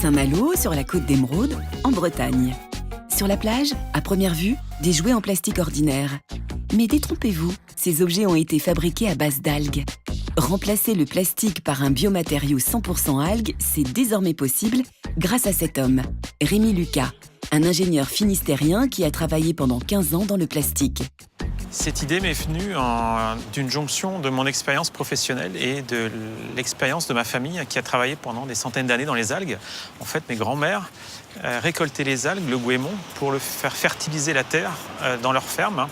Saint-Malo, sur la côte d'Émeraude, en Bretagne. Sur la plage, à première vue, des jouets en plastique ordinaire. Mais détrompez-vous, ces objets ont été fabriqués à base d'algues. Remplacer le plastique par un biomatériau 100% algues, c'est désormais possible grâce à cet homme, Rémi Lucas, un ingénieur finistérien qui a travaillé pendant 15 ans dans le plastique. Cette idée m'est venue d'une jonction de mon expérience professionnelle et de l'expérience de ma famille qui a travaillé pendant des centaines d'années dans les algues. En fait, mes grands-mères récoltaient les algues, le goémon, pour le faire fertiliser la terre dans leur ferme.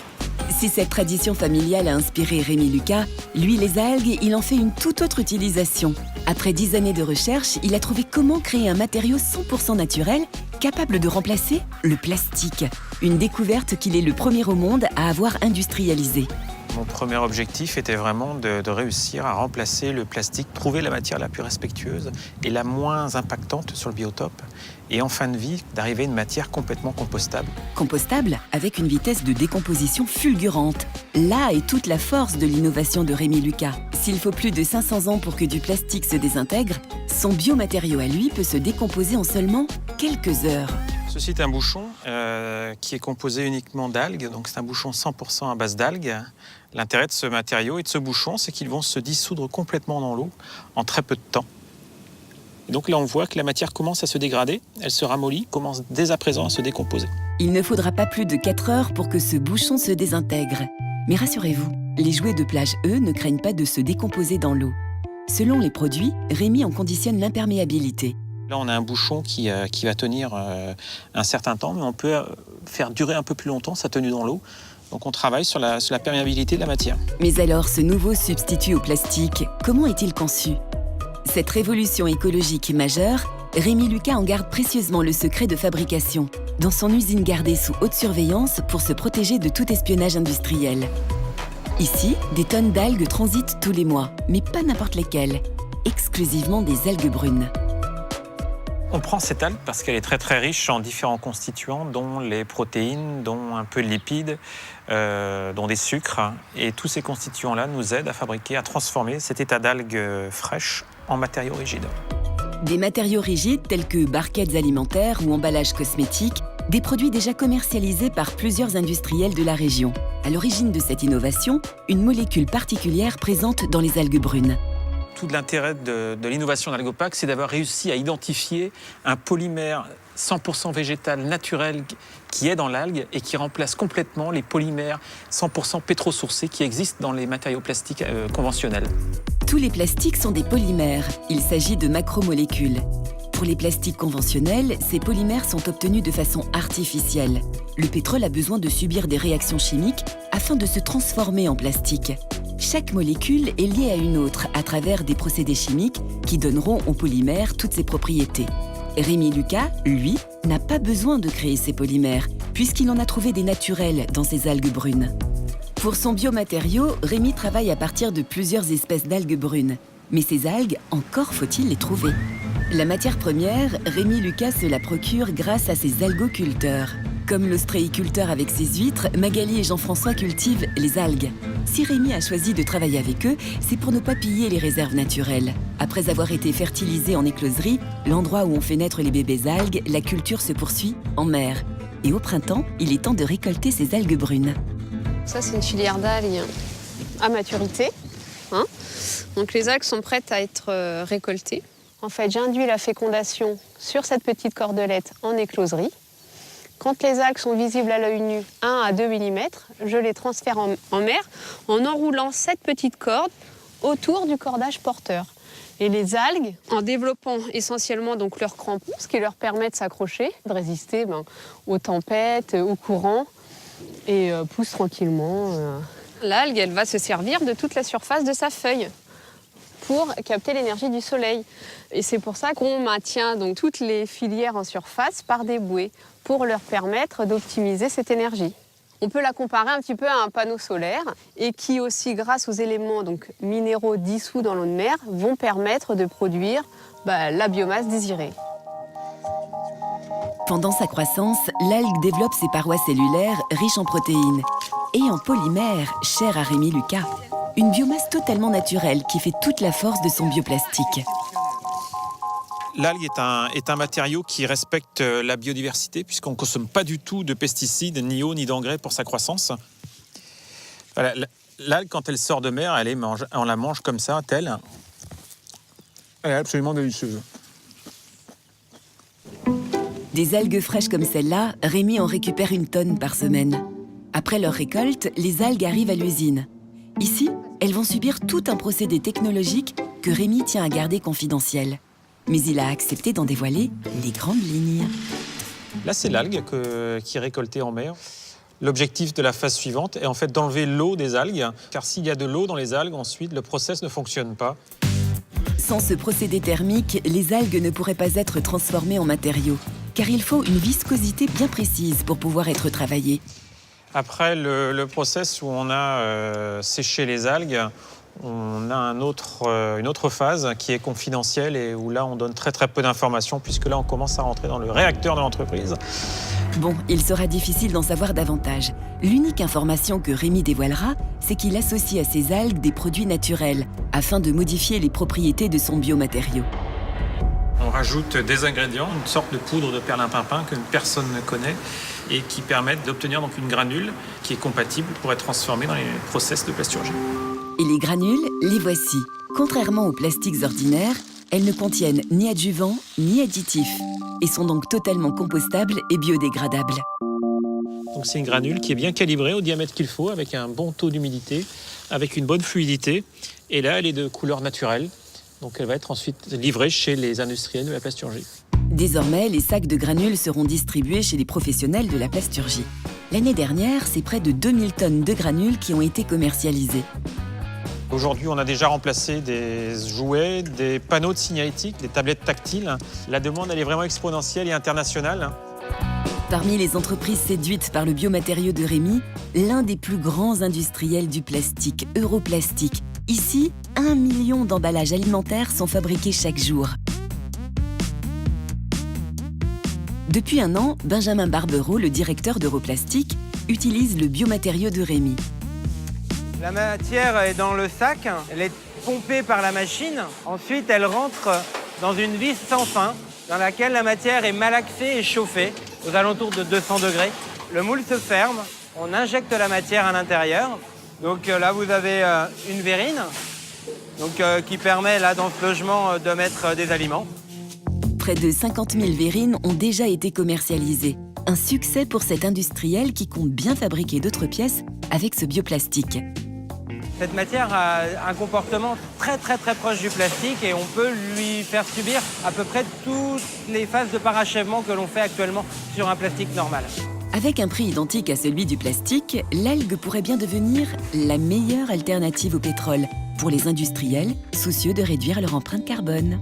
Si cette tradition familiale a inspiré Rémi Lucas, lui, les algues, il en fait une toute autre utilisation. Après 10 années de recherche, il a trouvé comment créer un matériau 100% naturel capable de remplacer le plastique. Une découverte qu'il est le premier au monde à avoir industrialisée. Mon premier objectif était vraiment de réussir à remplacer le plastique, trouver la matière la plus respectueuse et la moins impactante sur le biotope. Et en fin de vie, d'arriver à une matière complètement compostable. Compostable avec une vitesse de décomposition fulgurante. Là est toute la force de l'innovation de Rémi Lucas. S'il faut plus de 500 ans pour que du plastique se désintègre, son biomatériau à lui peut se décomposer en seulement quelques heures. Ceci est un bouchon qui est composé uniquement d'algues, donc c'est un bouchon 100% à base d'algues. L'intérêt de ce matériau et de ce bouchon, c'est qu'ils vont se dissoudre complètement dans l'eau en très peu de temps. Et donc là, on voit que la matière commence à se dégrader, elle se ramollit, commence dès à présent à se décomposer. Il ne faudra pas plus de 4 heures pour que ce bouchon se désintègre. Mais rassurez-vous, les jouets de plage, eux, ne craignent pas de se décomposer dans l'eau. Selon les produits, Rémi en conditionne l'imperméabilité. Là, on a un bouchon qui va tenir un certain temps, mais on peut faire durer un peu plus longtemps sa tenue dans l'eau. Donc on travaille sur la perméabilité de la matière. Mais alors, ce nouveau substitut au plastique, comment est-il conçu ? Cette révolution écologique majeure, Rémi Lucas en garde précieusement le secret de fabrication, dans son usine gardée sous haute surveillance pour se protéger de tout espionnage industriel. Ici, des tonnes d'algues transitent tous les mois, mais pas n'importe lesquelles, exclusivement des algues brunes. On prend cette algue parce qu'elle est très très riche en différents constituants, dont les protéines, dont un peu de lipides, dont des sucres. Et tous ces constituants-là nous aident à fabriquer, à transformer cet état d'algues fraîches en matériaux rigides. Des matériaux rigides tels que barquettes alimentaires ou emballages cosmétiques, des produits déjà commercialisés par plusieurs industriels de la région. À l'origine de cette innovation, une molécule particulière présente dans les algues brunes. Tout l'intérêt de l'innovation d'Algopac, c'est d'avoir réussi à identifier un polymère 100% végétal naturel qui est dans l'algue et qui remplace complètement les polymères 100% pétrosourcés qui existent dans les matériaux plastiques conventionnels. Tous les plastiques sont des polymères. Il s'agit de macromolécules. Pour les plastiques conventionnels, ces polymères sont obtenus de façon artificielle. Le pétrole a besoin de subir des réactions chimiques afin de se transformer en plastique. Chaque molécule est liée à une autre à travers des procédés chimiques qui donneront au polymère toutes ses propriétés. Rémi Lucas, lui, n'a pas besoin de créer ces polymères puisqu'il en a trouvé des naturels dans ces algues brunes. Pour son biomatériau, Rémi travaille à partir de plusieurs espèces d'algues brunes. Mais ces algues, encore faut-il les trouver. La matière première, Rémi Lucas se la procure grâce à ses algoculteurs. Comme l'ostréiculteur avec ses huîtres, Magali et Jean-François cultivent les algues. Si Rémi a choisi de travailler avec eux, c'est pour ne pas piller les réserves naturelles. Après avoir été fertilisé en écloserie, l'endroit où on fait naître les bébés algues, la culture se poursuit en mer. Et au printemps, il est temps de récolter ces algues brunes. Ça, c'est une filière d'algues à maturité. Donc les algues sont prêtes à être récoltées. En fait, j'induis la fécondation sur cette petite cordelette en écloserie. Quand les algues sont visibles à l'œil nu, 1 à 2 mm, je les transfère en mer en enroulant cette petite corde autour du cordage porteur. Et les algues, en développant essentiellement donc leurs crampons, ce qui leur permet de s'accrocher, de résister aux tempêtes, aux courants, et poussent tranquillement. L'algue, elle va se servir de toute la surface de sa feuille pour capter l'énergie du soleil. Et c'est pour ça qu'on maintient donc toutes les filières en surface par des bouées pour leur permettre d'optimiser cette énergie. On peut la comparer un petit peu à un panneau solaire et qui aussi, grâce aux éléments donc, minéraux dissous dans l'eau de mer, vont permettre de produire la biomasse désirée. Pendant sa croissance, l'algue développe ses parois cellulaires riches en protéines et en polymères chers à Rémi Lucas. Une biomasse totalement naturelle qui fait toute la force de son bioplastique. L'algue est un matériau qui respecte la biodiversité puisqu'on ne consomme pas du tout de pesticides, ni d'eau, ni d'engrais pour sa croissance. Voilà, l'algue, quand elle sort de mer, on la mange comme ça, telle. Elle est absolument délicieuse. Des algues fraîches comme celle-là, Rémi en récupère une tonne par semaine. Après leur récolte, les algues arrivent à l'usine. Ici, elles vont subir tout un procédé technologique que Rémi tient à garder confidentiel. Mais il a accepté d'en dévoiler les grandes lignes. Là, c'est l'algue qui est récoltée en mer. L'objectif de la phase suivante est en fait d'enlever l'eau des algues, car s'il y a de l'eau dans les algues, ensuite, le process ne fonctionne pas. Sans ce procédé thermique, les algues ne pourraient pas être transformées en matériaux, car il faut une viscosité bien précise pour pouvoir être travaillées. Après le process où on a séché les algues, on a une autre phase qui est confidentielle et où là on donne très peu d'informations puisque là on commence à rentrer dans le réacteur de l'entreprise. Bon, il sera difficile d'en savoir davantage. L'unique information que Rémi dévoilera, c'est qu'il associe à ces algues des produits naturels afin de modifier les propriétés de son biomatériau. On rajoute des ingrédients, une sorte de poudre de perlimpinpin que personne ne connaît et qui permettent d'obtenir donc une granule qui est compatible pour être transformée dans les process de plasturgie. Et les granules, les voici. Contrairement aux plastiques ordinaires, elles ne contiennent ni adjuvants ni additifs et sont donc totalement compostables et biodégradables. Donc c'est une granule qui est bien calibrée au diamètre qu'il faut, avec un bon taux d'humidité, avec une bonne fluidité. Et là, elle est de couleur naturelle. Donc elle va être ensuite livrée chez les industriels de la plasturgie. Désormais, les sacs de granules seront distribués chez les professionnels de la plasturgie. L'année dernière, c'est près de 2000 tonnes de granules qui ont été commercialisées. Aujourd'hui, on a déjà remplacé des jouets, des panneaux de signalétique, des tablettes tactiles. La demande, elle est vraiment exponentielle et internationale. Parmi les entreprises séduites par le biomatériau de Rémi, l'un des plus grands industriels du plastique, Europlastic. Ici, 1 million d'emballages alimentaires sont fabriqués chaque jour. Depuis un an, Benjamin Barbereau, le directeur d'Europlastic, utilise le biomatériau de Rémi. La matière est dans le sac, elle est pompée par la machine. Ensuite, elle rentre dans une vis sans fin dans laquelle la matière est malaxée et chauffée aux alentours de 200 degrés. Le moule se ferme, on injecte la matière à l'intérieur. Donc là, vous avez une verrine qui permet là, dans ce logement de mettre des aliments. Près de 50 000 verrines ont déjà été commercialisées. Un succès pour cet industriel qui compte bien fabriquer d'autres pièces avec ce bioplastique. Cette matière a un comportement très proche du plastique et on peut lui faire subir à peu près toutes les phases de parachèvement que l'on fait actuellement sur un plastique normal. Avec un prix identique à celui du plastique, l'algue pourrait bien devenir la meilleure alternative au pétrole pour les industriels soucieux de réduire leur empreinte carbone.